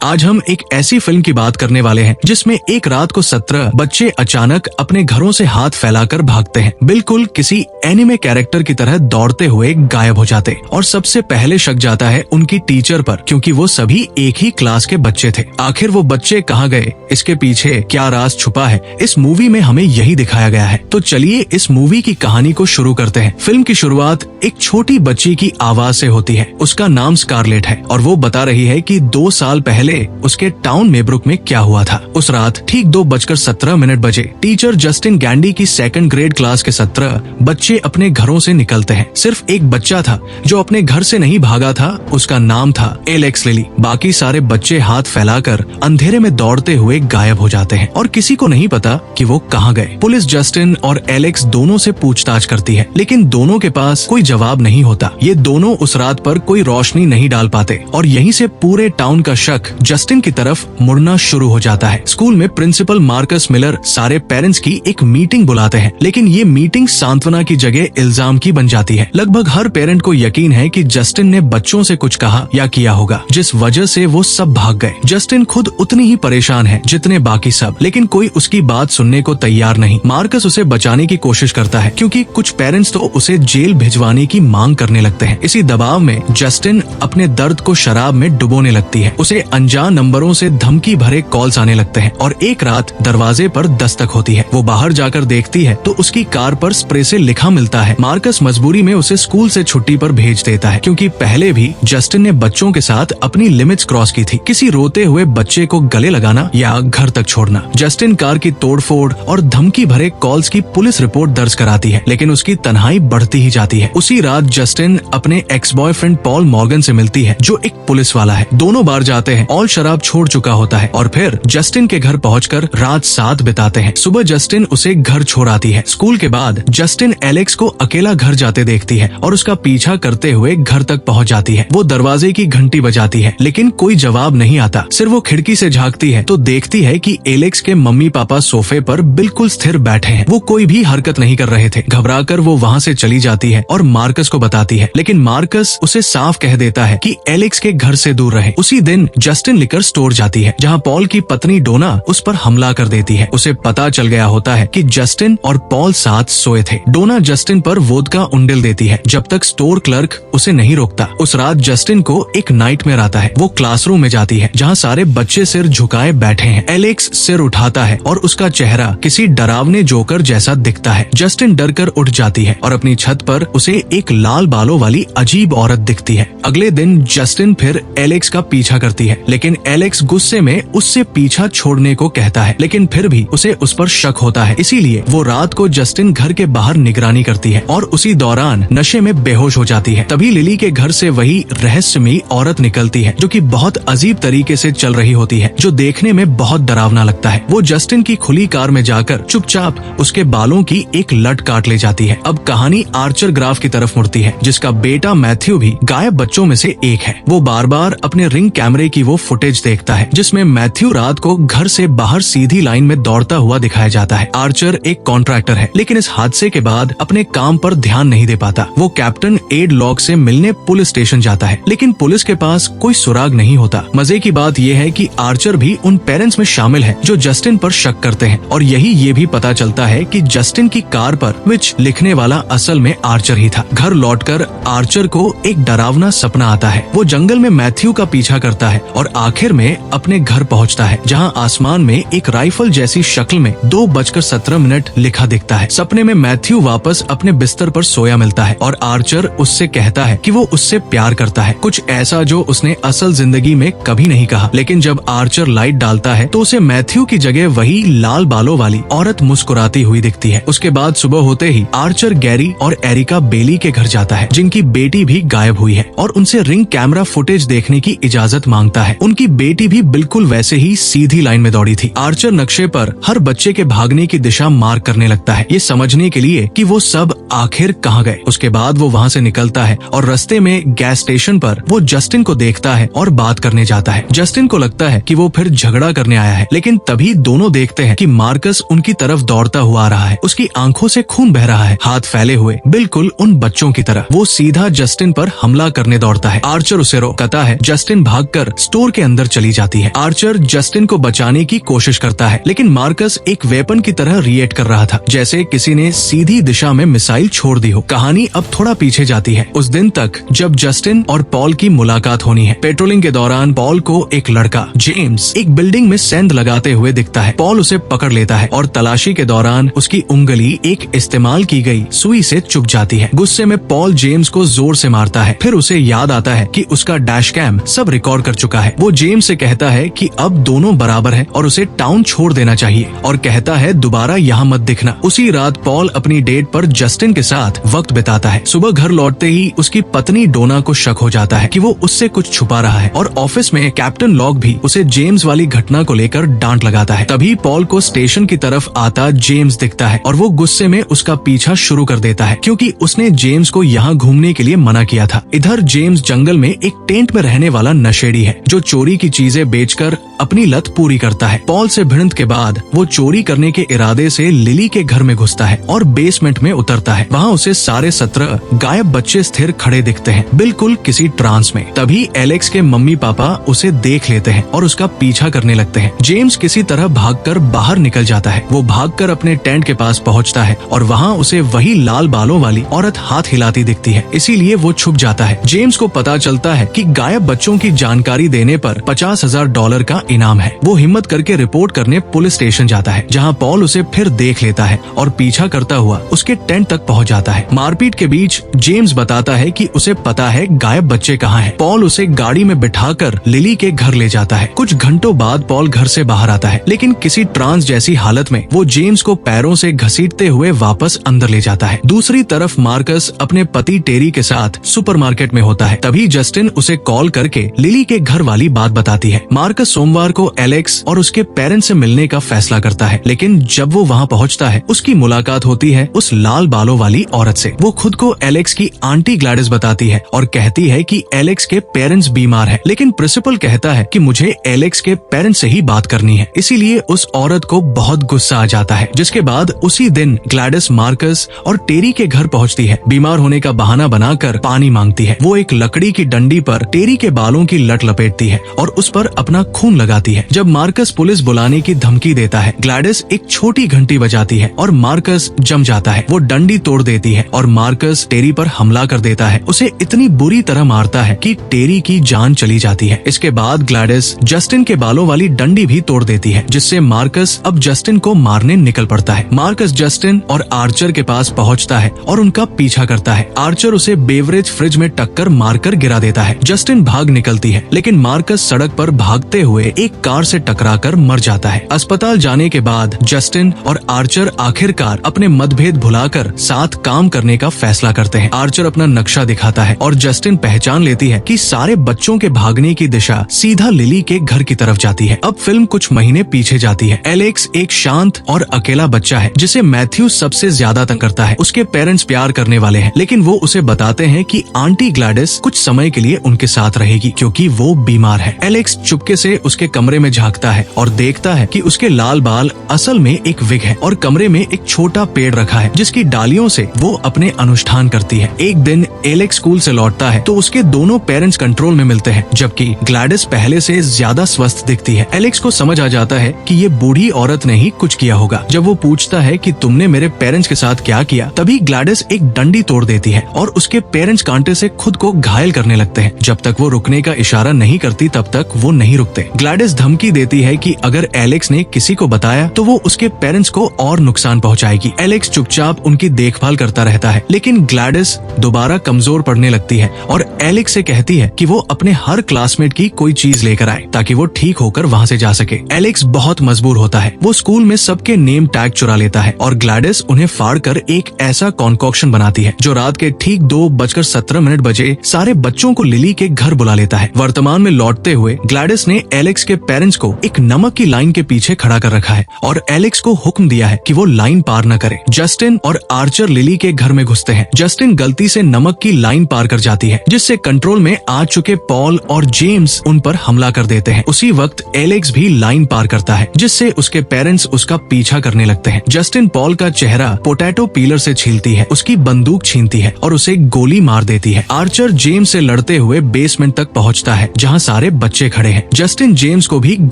आज हम एक ऐसी फिल्म की बात करने वाले हैं जिसमें एक रात को 17 बच्चे अचानक अपने घरों से हाथ फैलाकर भागते हैं, बिल्कुल किसी एनिमे कैरेक्टर की तरह दौड़ते हुए गायब हो जाते। और सबसे पहले शक जाता है उनकी टीचर पर, क्योंकि वो सभी एक ही क्लास के बच्चे थे। आखिर वो बच्चे कहाँ गए, इसके पीछे क्या राज छुपा है, इस मूवी में हमें यही दिखाया गया है। तो चलिए इस मूवी की कहानी को शुरू करते हैं। फिल्म की शुरुआत एक छोटी बच्ची की आवाज से होती है। उसका नाम स्कारलेट है और वो बता रही है कि 2 साल पहले उसके टाउन मेब्रुक में क्या हुआ था। उस रात ठीक 2:17 बजे टीचर जस्टिन गैंडी की 2nd ग्रेड क्लास के 17 बच्चे अपने घरों से निकलते हैं। सिर्फ एक बच्चा था जो अपने घर से नहीं भागा था, उसका नाम था एलेक्स लिली। बाकी सारे बच्चे हाथ फैलाकर अंधेरे में दौड़ते हुए गायब हो जाते हैं और किसी को नहीं पता कि वो कहाँ गए। पुलिस जस्टिन और एलेक्स दोनों से पूछताछ करती है, लेकिन दोनों के पास कोई जवाब नहीं होता। ये दोनों उस रात पर कोई रोशनी नहीं डाल पाते और यहीं से पूरे टाउन का शक जस्टिन की तरफ मुड़ना शुरू हो जाता है। स्कूल में प्रिंसिपल मार्कस मिलर सारे पेरेंट्स की एक मीटिंग बुलाते हैं, लेकिन ये मीटिंग सांत्वना की जगह इल्जाम की बन जाती है। लगभग हर पेरेंट को यकीन है कि जस्टिन ने बच्चों से कुछ कहा या किया होगा, जिस वजह से वो सब भाग गए। जस्टिन खुद उतनी ही परेशान है जितने बाकी सब, लेकिन कोई उसकी बात सुनने को तैयार नहीं। मार्कस उसे बचाने की कोशिश करता है, क्योंकि कुछ पेरेंट्स तो उसे जेल भिजवाने की मांग करने लगते हैं। इसी दबाव में जस्टिन अपने दर्द को शराब में डुबोने लगती है। उसे अनजान नंबरों से धमकी भरे कॉल्स आने लगते हैं और एक रात दरवाजे पर दस्तक होती है। वो बाहर जाकर देखती है तो उसकी कार पर स्प्रे से लिखा मिलता है। मार्कस मजबूरी में उसे स्कूल से छुट्टी पर भेज देता है, क्योंकि पहले भी जस्टिन ने बच्चों के साथ अपनी लिमिट्स क्रॉस की थी, किसी रोते हुए बच्चे को गले लगाना या घर तक छोड़ना। जस्टिन कार की तोड़फोड़ और धमकी भरे कॉल्स की पुलिस रिपोर्ट दर्ज कराती है, लेकिन उसकी तन्हाई बढ़ती ही जाती है। उसी रात जस्टिन अपने एक्स बॉयफ्रेंड पॉल मॉर्गन से मिलती है, जो एक पुलिस वाला है। दोनों बार जाते हैं, ऑल शराब छोड़ चुका होता है और फिर जस्टिन के घर पहुंचकर रात साथ बिताते हैं। सुबह जस्टिन उसे घर छोड़ आती है। स्कूल के बाद जस्टिन एलेक्स को अकेला घर जाते देखती है और उसका पीछा करते हुए घर तक पहुंच जाती है। वो दरवाजे की घंटी बजाती है, लेकिन कोई जवाब नहीं आता। सिर्फ वो खिड़की से झांकती है तो देखती है कि एलेक्स के मम्मी पापा सोफे पर बिल्कुल स्थिर बैठे हैं। वो कोई भी हरकत नहीं कर रहे थे। घबराकर वो वहाँ से चली जाती है और मार्कस को बताती है, लेकिन मार्कस उसे साफ कह देता है कि एलेक्स के घर से दूर रहे। उसी दिन जस्टिन लिकर स्टोर जाती है, जहाँ पॉल की पत्नी डोना उस पर हमला कर देती है। उसे पता चल गया होता है कि जस्टिन और पॉल साथ सोए थे। डोना जस्टिन पर वोदका उंडेल देती है, जब तक स्टोर क्लर्क उसे नहीं रोकता। उस रात जस्टिन को एक नाइटमेयर आता है। वो क्लासरूम में जाती है, जहाँ सारे बच्चे सिर झुकाए बैठे हैं। एलेक्स सिर उठाता है और उसका चेहरा किसी डरावने जोकर जैसा दिखता है। जस्टिन डरकर उठ जाती है और अपनी छत पर उसे एक लाल बालों वाली अजीब औरत दिखती है। अगले दिन जस्टिन फिर एलेक्स का पीछा करती है, लेकिन एलेक्स गुस्से में उससे पीछा छोड़ने को कहता है, लेकिन फिर भी उसे उस पर शक होता है। इसीलिए वो रात को जस्टिन घर के बाहर निगरानी करती है और उसी दौरान नशे में बेहोश हो जाती है। तभी लिली के घर से वही रहस्यमयी औरत निकलती है, जो कि बहुत अजीब तरीके से चल रही होती है, जो देखने में बहुत डरावना लगता है। वो जस्टिन की खुली कार में जाकर चुपचाप उसके बालों की एक लट काट ले जाती है। अब कहानी आर्चर ग्राफ की तरफ मुड़ती है, जिसका बेटा मैथ्यू भी गायब बच्चों में से एक है। वो बार बार अपने रिंग कैमरे की वो फुटेज देखता है, जिसमें मैथ्यू रात को घर से बाहर सीधी लाइन में दौड़ता हुआ दिखाया जाता है। आर्चर एक कॉन्ट्रैक्टर है, लेकिन इस हादसे के बाद अपने काम पर ध्यान नहीं दे पाता। वो कैप्टन एड लॉक से मिलने पुलिस स्टेशन जाता है, लेकिन पुलिस के पास कोई सुराग नहीं होता। मजे की बात यह है कि आर्चर भी उन पेरेंट्स में शामिल है जो जस्टिन पर शक करते हैं, और यही ये भी पता चलता है कि जस्टिन की कार पर विच लिखने वाला असल में आर्चर ही था। घर लौटकर आर्चर को एक डरावना सपना आता है। वो जंगल में मैथ्यू का पीछा करता है और आखिर में अपने घर पहुंचता है, जहां आसमान में एक राइफल जैसी शक्ल में 2:17 लिखा दिखता है। सपने में मैथ्यू वापस अपने बिस्तर पर सोया मिलता है और आर्चर उससे कहता है कि वो उससे प्यार करता है, कुछ ऐसा जो उसने असल जिंदगी में कभी नहीं कहा। लेकिन जब आर्चर लाइट डालता है तो उसे मैथ्यू की जगह वही लाल बालों वाली औरत मुस्कुराती हुई दिखती है। उसके बाद सुबह होते ही आर्चर गैरी और एरिका बेली के घर जाता है, जिनकी बेटी भी गायब हुई है, और उनसे रिंग कैमरा फुटेज देखने की इजाजत मांगता है। उनकी बेटी भी बिल्कुल वैसे ही सीधी लाइन में दौड़ी थी। आर्चर नक्शे पर हर बच्चे के भागने की दिशा मार्क करने लगता है, ये समझने के लिए कि वो सब आखिर कहाँ गए। उसके बाद वो वहाँ से निकलता है और रास्ते में गैस स्टेशन पर वो जस्टिन को देखता है और बात करने जाता है। जस्टिन को लगता है कि वो फिर झगड़ा करने आया है, लेकिन तभी दोनों देखते हैं कि मार्कस उनकी तरफ दौड़ता हुआ आ रहा है। उसकी आंखों से खून बह रहा है, हाथ फैले हुए, बिल्कुल उन बच्चों की तरह। वो सीधा जस्टिन पर हमला करने दौड़ता है। आर्चर उसे रोकता है। जस्टिन भागकर स्टोर के अंदर चली जाती है। आर्चर जस्टिन को बचाने की कोशिश करता है, लेकिन मार्कस एक वेपन की तरह रिएक्ट कर रहा था, जैसे किसी ने सीधी दिशा में मिसाइल छोड़ दी हो। कहानी अब थोड़ा पीछे जाती है, उस दिन तक जब जस्टिन और पॉल की मुलाकात होनी है। पेट्रोलिंग के दौरान पॉल को एक लड़का जेम्स एक बिल्डिंग में सेंध लगाते हुए दिखता है। पॉल उसे पकड़ लेता है और तलाशी के दौरान उसकी उंगली एक इस्तेमाल की गई सुई से चुभ जाती है। गुस्से में पॉल जेम्स को जोर से मारता है। फिर उसे याद आता है कि उसका डैश कैम सब रिकॉर्ड कर चुका है। वो जेम्स से कहता है कि अब दोनों बराबर हैं और उसे टाउन छोड़ देना चाहिए, और कहता है दोबारा यहाँ मत दिखना। उसी रात पॉल अपनी डेट पर जस्टिन के साथ वक्त बिताता है। सुबह घर लौटते ही उसकी पत्नी डोना को शक हो जाता है कि वो उससे कुछ छुपा रहा है, और ऑफिस में कैप्टन लॉक भी उसे जेम्स वाली घटना को लेकर डांट लगाता है। तभी पॉल को स्टेशन की तरफ आता जेम्स दिखता है और वो गुस्से में उसका पीछा शुरू कर देता है, क्योंकि उसने जेम्स को यहाँ घूमने के लिए मना किया था। इधर जेम्स जंगल में एक टेंट में रहने वाला नशेड़ी है, जो चोरी की चीजें बेचकर अपनी लत पूरी करता है। पॉल से भिड़ंत के बाद वो चोरी करने के इरादे से लिली के घर में घुसता है और बेसमेंट में उतरता है। वहाँ उसे सारे 17 गायब बच्चे स्थिर खड़े दिखते हैं, बिल्कुल किसी ट्रांस में। तभी एलेक्स के मम्मी पापा उसे देख लेते हैं और उसका पीछा करने लगते हैं। जेम्स किसी तरह भागकर बाहर निकल जाता है। वो भागकर अपने टेंट के पास पहुँचता है और वहाँ उसे वही लाल बालों वाली औरत हाथ हिलाती दिखती है, इसीलिए वो छुप जाता है। जेम्स को पता चलता है कि गायब बच्चों की जानकारी देने पर $50,000 का इनाम है। वो हिम्मत करके रिपोर्ट करने पुलिस स्टेशन जाता है, जहाँ पॉल उसे फिर देख लेता है और पीछा करता हुआ उसके टेंट तक पहुँच जाता है। मारपीट के बीच जेम्स बताता है कि उसे पता है गायब बच्चे कहाँ हैं। पॉल उसे गाड़ी में बिठाकर लिली के घर ले जाता है। कुछ घंटों बाद पॉल घर से बाहर आता है, लेकिन किसी ट्रांस जैसी हालत में वो जेम्स को पैरों से घसीटते हुए वापस अंदर ले जाता है। दूसरी तरफ मार्कस अपने पति टेरी के साथ सुपरमार्केट में होता है। तभी जस्टिन उसे कॉल करके लिली के घर वाली बात बताती है। मार्कस सोमवार को एलेक्स और उसके पेरेंट्स से मिलने का फैसला करता है, लेकिन जब वो वहाँ पहुँचता है उसकी मुलाकात होती है उस लाल बालों वाली औरत से। वो खुद को एलेक्स की आंटी ग्लैडिस बताती है और कहती है कि एलेक्स के पेरेंट्स बीमार हैं, लेकिन प्रिंसिपल कहता है कि मुझे एलेक्स के पेरेंट्स से ही बात करनी है। इसीलिए उस औरत को बहुत गुस्सा आ जाता है, जिसके बाद उसी दिन ग्लैडिस मार्कस और टेरी के घर पहुँचती है। बीमार होने का बहाना बनाकर पानी मांगती है। वो एक लकड़ी की डंडी पर टेरी के बालों की लट लपेटती है और उस पर अपना खून लगाती है। जब मार्कस पुलिस बुलाने की धमकी देता है, ग्लैडिस एक छोटी घंटी बजाती है और मार्कस जम जाता है। वो डंडी तोड़ देती है और मार्कस टेरी पर हमला कर देता है। उसे इतनी बुरी तरह मारता है कि टेरी की जान चली जाती है। इसके बाद ग्लैडिस जस्टिन के बालों वाली डंडी भी तोड़ देती है, जिससे मार्कस अब जस्टिन को मारने निकल पड़ता है। मार्कस जस्टिन और आर्चर के पास पहुंचता है और उनका पीछा करता है। आर्चर उसे बेवरेज फ्रिज में टक्कर मारकर गिरा देता है। जस्टिन भाग निकलती है, लेकिन मार्कस सड़क पर भागते हुए एक कार से टकराकर मर जाता है। अस्पताल जाने के बाद जस्टिन और आर्चर आखिरकार अपने मतभेद भुलाकर साथ काम करने का फैसला करते हैं। आर्चर अपना नक्शा दिखाता है और जस्टिन पहचान लेती है कि सारे बच्चों के भागने की दिशा सीधा लिली के घर की तरफ जाती है। अब फिल्म कुछ महीने पीछे जाती है। एलेक्स एक शांत और अकेला बच्चा है, जिसे मैथ्यू सबसे ज्यादा तंग करता है। उसके पेरेंट्स प्यार करने वाले हैं, लेकिन वो उसे बताते हैं कि आंटी ग्लैडिस कुछ समय के लिए उनके साथ रहेगी, क्योंकि वो बीमार है। एलेक्स चुपके से उसके कमरे में झांकता है और देखता है कि उसके लाल बाल असल में एक विग है और कमरे में एक छोटा पेड़ रखा है, जिसकी डालियों से वो अपने अनुष्ठान करती है। एक दिन एलेक्स स्कूल से लौटता है तो उसके दोनों पेरेंट्स कंट्रोल में मिलते हैं, जबकि ग्लैडिस पहले से ज्यादा स्वस्थ दिखती है। एलेक्स को समझ आ जाता है कि ये बूढ़ी औरत ने ही कुछ किया होगा। जब वो पूछता है कि तुमने मेरे पेरेंट्स के साथ क्या किया, तभी ग्लैडिस एक डंडी तोड़ देती है और उसके पेरेंट्स कांटे से खुद को घायल करने लगते हैं। जब तक वो रुकने का इशारा नहीं करती तब तक वो नहीं रुकते। ग्लैडिस धमकी देती है कि अगर एलेक्स ने किसी को बताया तो वो उसके पेरेंट्स को और नुकसान पहुंचाएगी। एलेक्स चुपचाप उनकी देखभाल करता रहता है, लेकिन ग्लैडिस दोबारा कमजोर पड़ने लगती है और एलेक्स से कहती है कि वो अपने हर क्लासमेट की कोई चीज लेकर आए ताकि वो ठीक होकर वहाँ से जा सके। एलेक्स बहुत मजबूर होता है। वो स्कूल में सबके नेम टैग चुरा लेता है और ग्लैडिस उन्हें फाड़कर एक ऐसा कॉन्कॉक्शन बनाती है जो रात के ठीक 2:17 बजे सारे बच्चों को लिली के घर बुला लेता है। वर्तमान में लौटते हुए ग्लैडिस ने एलेक्स के पेरेंट्स को एक नमक की लाइन के पीछे खड़ा कर रखा है और एलेक्स को हुक्म दिया है कि वो लाइन पार न करे। जस्टिन और आर्चर लिली के घर में घुसते हैं। जस्टिन गलती से नमक की लाइन पार कर जाती है, जिससे कंट्रोल में आ चुके पॉल और जेम्स उन पर हमला कर देते हैं। उसी वक्त एलेक्स भी लाइन पार करता है, जिससे उसके पेरेंट्स उसका पीछा करने लगते हैं। जस्टिन पॉल का चेहरा पोटैटो पीलर से छीलती है, उसकी बंदूक छीनती है और उसे गोली मार देती है। आर्चर जेम्स से लड़ते हुए बेसमेंट तक पहुंचता है, जहां सारे बच्चे खड़े हैं। जस्टिन जेम्स को भी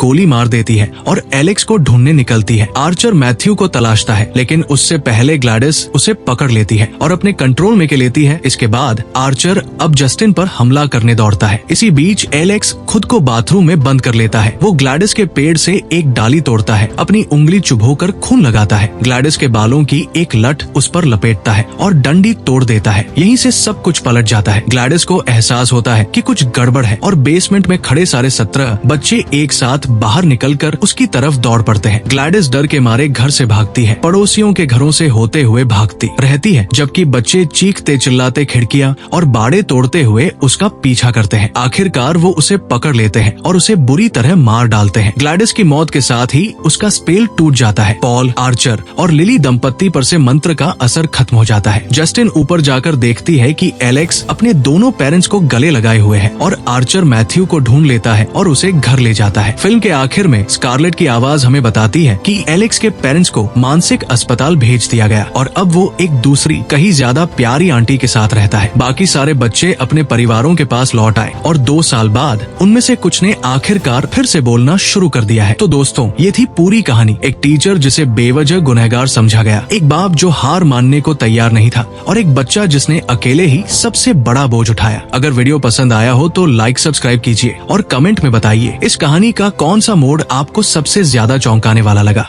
गोली मार देती है और एलेक्स को ढूंढने निकलती है। आर्चर मैथ्यू को तलाशता है, लेकिन उससे पहले ग्लैडिस उसे पकड़ लेती है और अपने कंट्रोल में के लेती है। इसके बाद आर्चर अब जस्टिन पर हमला करने दौड़ता है। इसी बीच एलेक्स खुद को बाथरूम में बंद कर लेता है। वो ग्लैडिस के पेड़ से एक डाली तोड़ता है, अपनी उंगली चुभोकर खून लगाता है। ग्लैडिस के बालों की एक लट उस पर लपेटता है और डंडी तोड़ देता है। यहीं से सब कुछ पलट जाता है। ग्लैडिस को एहसास होता है कि कुछ गड़बड़ है और बेसमेंट में खड़े सारे 17 बच्चे एक साथ बाहर निकलकर उसकी तरफ दौड़ पड़ते हैं। ग्लैडिस डर के मारे घर से भागती है, पड़ोसियों के घरों से होते हुए भागती रहती है, जबकि बच्चे चीखते चिल्लाते खिड़कियां और बाड़े तोड़ते हुए उसका पीछा करते हैं। आखिरकार वो उसे पकड़ लेते हैं और उसे बुरी तरह मार डालते हैं। ग्लैडिस की मौत के साथ ही उसका स्पेल टूट जाता है। पॉल, आर्चर और लिली दंपत्ति पर से मंत्र का असर खत्म हो जाता है। जस्टिन ऊपर जाकर देखती है कि एलेक्स अपने दोनों पेरेंट्स को गले लगाए हुए है और आर्चर मैथ्यू को ढूंढ लेता है और उसे घर ले जाता है। फिल्म के आखिर में स्कारलेट की आवाज हमें बताती है कि एलेक्स के पेरेंट्स को मानसिक अस्पताल भेज दिया गया और अब वो एक दूसरी कहीं ज्यादा प्यारी आंटी के साथ रहता है। बाकी सारे बच्चे अपने परिवारों के पास लौट आए और 2 साल बाद उनमें से कुछ ने आखिरकार फिर से बोलना शुरू कर दिया है। तो दोस्तों, ये थी पूरी कहानी। एक टीचर जिसे बेवजह गुनहगार समझा गया, एक बाप जो हार मानने को तैयार नहीं था और एक बच्चा जिसने अकेले ही सबसे बड़ा बोझ उठाया। अगर वीडियो पसंद आया हो तो लाइक सब्सक्राइब कीजिए और कमेंट में बताइए इस कहानी का कौन सा मोड़ आपको सबसे ज्यादा चौंकाने वाला लगा।